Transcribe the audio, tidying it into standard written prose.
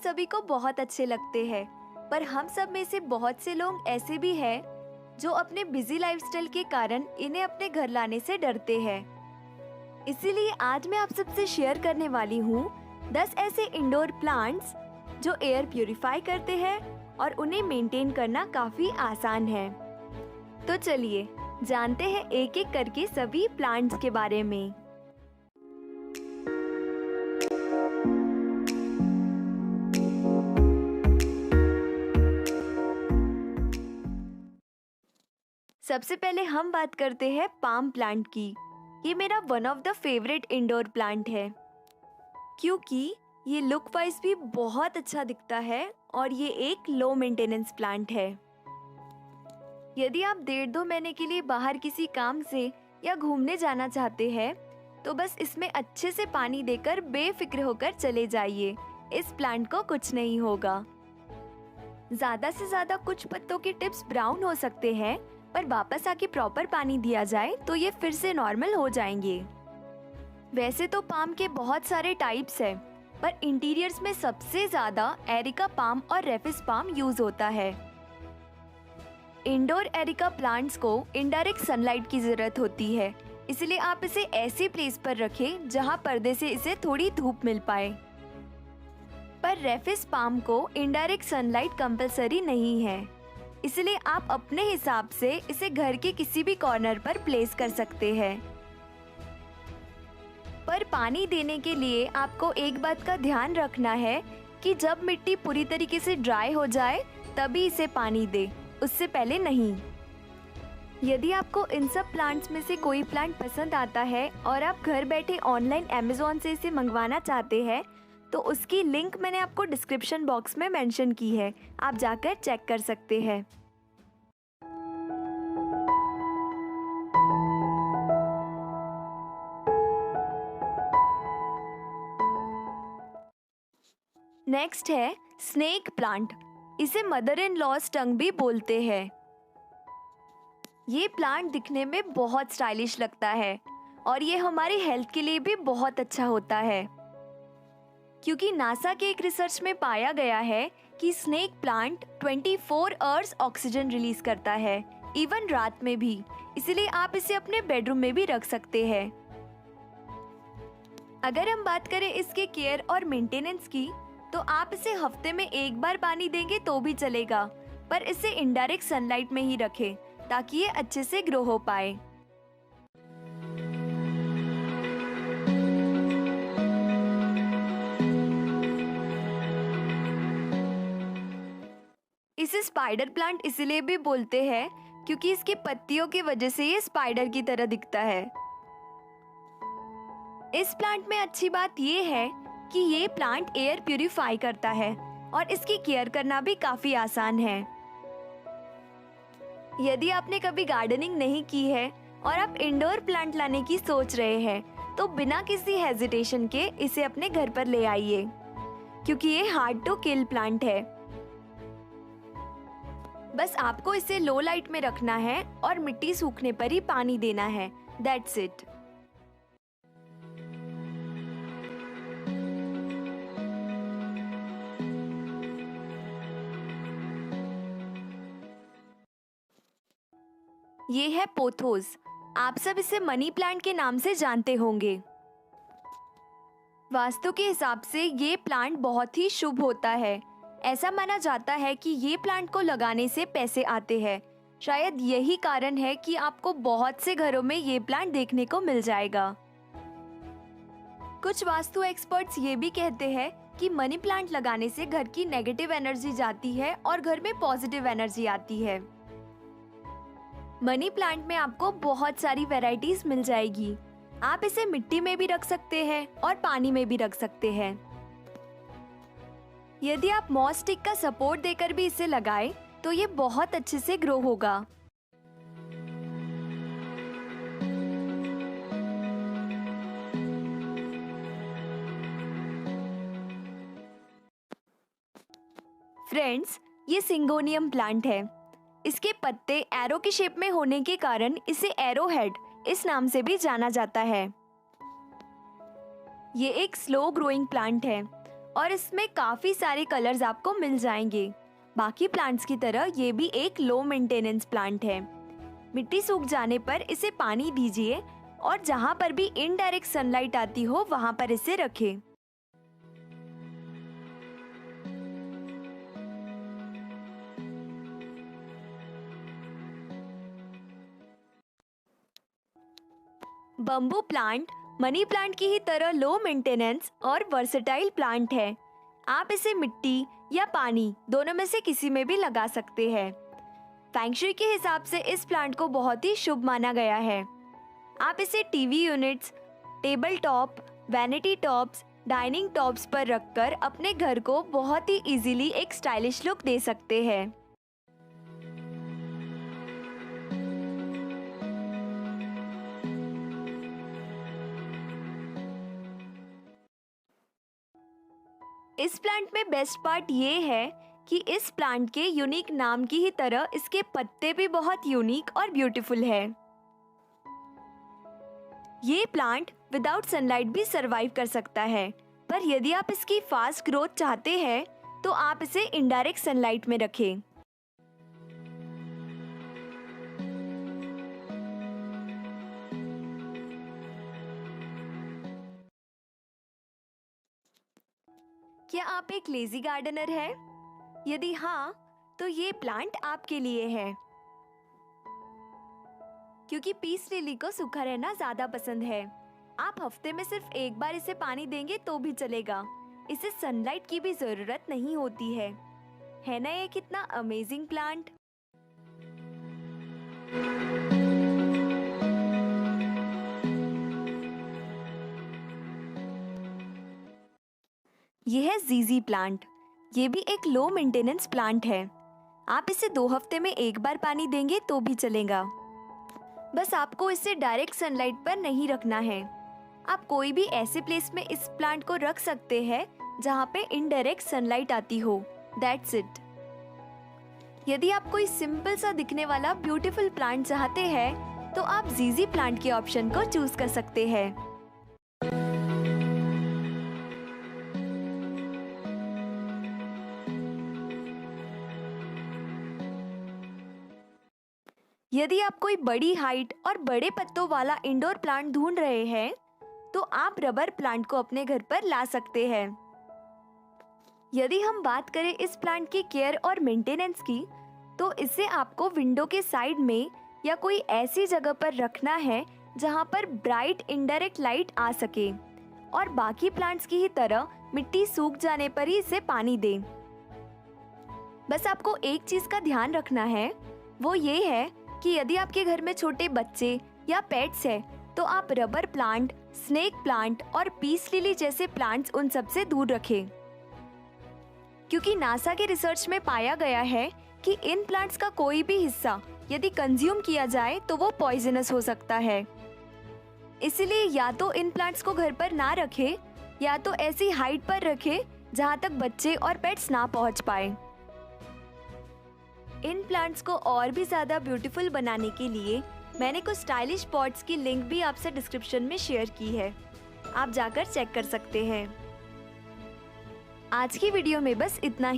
सभी को बहुत अच्छे लगते हैं, पर हम सब में से बहुत से लोग ऐसे भी हैं जो अपने बिजी लाइफस्टाइल के कारण इन्हें अपने घर लाने से डरते हैं। इसीलिए आज मैं आप सबसे शेयर करने वाली हूँ 10 ऐसे इंडोर प्लांट्स जो एयर प्यूरिफाई करते हैं और उन्हें मेंटेन करना काफी आसान है। तो चलिए जानते हैं एक एक करके सभी प्लांट्स के बारे में। सबसे पहले हम बात करते हैं पाम प्लांट की। ये मेरा one of the favourite indoor plant है क्योंकि ये लुक वाइज भी बहुत अच्छा दिखता है और ये एक लो मेंटेनेंस प्लांट है। यदि आप 1.5-2 महीने के लिए बाहर किसी काम से या घूमने जाना चाहते हैं तो बस इसमें अच्छे से पानी देकर बेफिक्र होकर चले जाइए। इस प्लांट को कुछ नहीं होगा। ज्यादा से ज्यादा कुछ पत्तों के टिप्स ब्राउन हो सकते हैं, पर वापस आके प्रॉपर पानी दिया जाए तो ये फिर से नॉर्मल हो जाएंगे। वैसे तो पाम के बहुत सारे टाइप्स हैं, पर इंटीरियर्स में सबसे ज्यादा एरिका पाम और रेफिस पाम यूज होता है। इंडोर एरिका प्लांट्स को इनडायरेक्ट सनलाइट की जरूरत होती है, इसलिए आप इसे ऐसी प्लेस पर रखें जहां पर्दे से इसे थोड़ी धूप मिल पाए। पर रेफिस पाम को इनडायरेक्ट सनलाइट कंपलसरी नहीं है, इसलिए आप अपने हिसाब से इसे घर के किसी भी कॉर्नर पर प्लेस कर सकते हैं। पर पानी देने के लिए आपको एक बात का ध्यान रखना है कि जब मिट्टी पूरी तरीके से ड्राई हो जाए तभी इसे पानी दे, उससे पहले नहीं। यदि आपको इन सब प्लांट्स में से कोई प्लांट पसंद आता है और आप घर बैठे ऑनलाइन अमेज़न से इसे मंगवाना चाहते हैं तो उसकी लिंक मैंने आपको डिस्क्रिप्शन बॉक्स में मेंशन की है, आप जाकर चेक कर सकते हैं। नेक्स्ट है स्नेक प्लांट। इसे मदर इन लॉस टंग भी बोलते हैं। ये प्लांट दिखने में बहुत स्टाइलिश लगता है और ये हमारी हेल्थ के लिए भी बहुत अच्छा होता है, क्योंकि नासा के एक रिसर्च में पाया गया है कि snake plant 24 hours oxygen release करता है, इवन रात में भी। इसलिए आप इसे अपने बेडरूम में भी रख सकते हैं। अगर हम बात करें इसके केयर और मेंटेनेंस की, तो आप इसे हफ्ते में एक बार पानी देंगे तो भी चलेगा, पर इसे इनडायरेक्ट सनलाइट में ही रखें ताकि ये अच्छे से ग्रो हो पाए। इसे स्पाइडर प्लांट इसलिए भी बोलते हैं क्योंकि इसकी पत्तियों की वजह से ये स्पाइडर की तरह दिखता है। इस प्लांट में अच्छी बात ये है कि ये प्लांट एयर प्यूरिफाई करता है और इसकी केयर करना भी काफी आसान है। यदि आपने कभी गार्डनिंग नहीं की है और आप इंडोर प्लांट लाने की सोच रहे हैं तो बिना किसी हेजिटेशन के इसे अपने घर पर ले आइए, क्योंकि ये हार्ड टू किल प्लांट है। बस आपको इसे लो लाइट में रखना है और मिट्टी सूखने पर ही पानी देना है। That's it. ये है पोथोस। आप सब इसे मनी प्लांट के नाम से जानते होंगे। वास्तु के हिसाब से ये प्लांट बहुत ही शुभ होता है। ऐसा माना जाता है कि ये प्लांट को लगाने से पैसे आते हैं। शायद यही कारण है कि आपको बहुत से घरों में ये प्लांट देखने को मिल जाएगा। कुछ वास्तु एक्सपर्ट्स ये भी कहते हैं कि मनी प्लांट लगाने से घर की नेगेटिव एनर्जी जाती है और घर में पॉजिटिव एनर्जी आती है। मनी प्लांट में आपको बहुत सारी वैरायटीज मिल जाएगी। आप इसे मिट्टी में भी रख सकते हैं और पानी में भी रख सकते हैं। यदि आप मॉस स्टिक का सपोर्ट देकर भी इसे लगाएं, तो ये बहुत अच्छे से ग्रो होगा। फ्रेंड्स, ये सिंगोनियम प्लांट है। इसके पत्ते एरो के शेप में होने के कारण इसे एरो हेड इस नाम से भी जाना जाता है। ये एक स्लो ग्रोइंग प्लांट है और इसमें काफ़ी सारे कलर्स आपको मिल जाएंगे। बाकी प्लांट्स की तरह ये भी एक लो मेंटेनेंस प्लांट है। मिट्टी सूख जाने पर इसे पानी दीजिए और जहाँ पर भी इनडायरेक्ट सनलाइट आती हो वहाँ पर इसे रखें। बम्बू प्लांट मनी प्लांट की ही तरह लो मेंटेनेंस और वर्सेटाइल प्लांट है। आप इसे मिट्टी या पानी दोनों में से किसी में भी लगा सकते हैं। फेंग शुई के हिसाब से इस प्लांट को बहुत ही शुभ माना गया है। आप इसे TV units, table top, vanity tops, dining tops पर रखकर अपने घर को बहुत ही इजीली एक स्टाइलिश लुक दे सकते हैं। इस प्लांट में बेस्ट पार्ट ये है कि इस प्लांट के यूनिक नाम की ही तरह इसके पत्ते भी बहुत यूनिक और ब्यूटीफुल है। ये प्लांट विदाउट सनलाइट भी सरवाइव कर सकता है, पर यदि आप इसकी फास्ट ग्रोथ चाहते हैं तो आप इसे इनडायरेक्ट सनलाइट में रखें। क्या आप एक लेजी गार्डनर हैं? यदि हाँ, तो ये प्लांट आपके लिए है, क्योंकि पीस लिली को सूखा रहना ज्यादा पसंद है। आप हफ्ते में सिर्फ एक बार इसे पानी देंगे तो भी चलेगा। इसे सनलाइट की भी जरूरत नहीं होती है ना ये कितना अमेजिंग प्लांट। यह है जीजी प्लांट। ये भी एक लो मेंटेनेंस प्लांट है। आप इसे 2 हफ्ते में एक बार पानी देंगे तो भी चलेगा। बस आपको इसे डायरेक्ट सनलाइट पर नहीं रखना है। आप कोई भी ऐसे प्लेस में इस प्लांट को रख सकते हैं जहाँ पे इनडायरेक्ट सनलाइट आती हो। That's it. यदि आप कोई सिंपल सा दिखने वाला ब्यूटीफुल प्लांट चाहते हैं तो आप जीजी प्लांट के ऑप्शन को चूज कर सकते हैं। यदि आप कोई बड़ी हाइट और बड़े पत्तों वाला इंडोर प्लांट ढूंढ रहे हैं तो आप रबर प्लांट को अपने घर पर ला सकते हैं। यदि हम बात करें इस प्लांट की केयर और मेंटेनेंस की, तो इसे आपको विंडो के साइड में या कोई ऐसी जगह पर रखना है जहां पर ब्राइट इनडायरेक्ट लाइट आ सके, और बाकी प्लांट्स की ही तरह मिट्टी सूख जाने पर ही इसे पानी दें। बस आपको एक चीज का ध्यान रखना है, वो ये है कि यदि आपके घर में छोटे बच्चे या पेट्स है तो आप रबर प्लांट, स्नेक प्लांट और पीस लिली जैसे प्लांट्स उन सब से दूर रखें, क्योंकि नासा के रिसर्च में पाया गया है कि इन प्लांट्स का कोई भी हिस्सा यदि कंज्यूम किया जाए तो वो पॉइजनस हो सकता है। इसलिए या तो इन प्लांट्स को घर पर ना रखें या तो ऐसी हाइट पर रखें जहाँ तक बच्चे और पेट्स ना पहुँच पाए। इन प्लांट्स को और भी ज़्यादा ब्यूटीफुल बनाने के लिए मैंने कुछ स्टाइलिश पॉट्स की लिंक भी आपसे डिस्क्रिप्शन में शेयर की है। आप जाकर चेक कर सकते हैं। आज की वीडियो में बस इतना ही।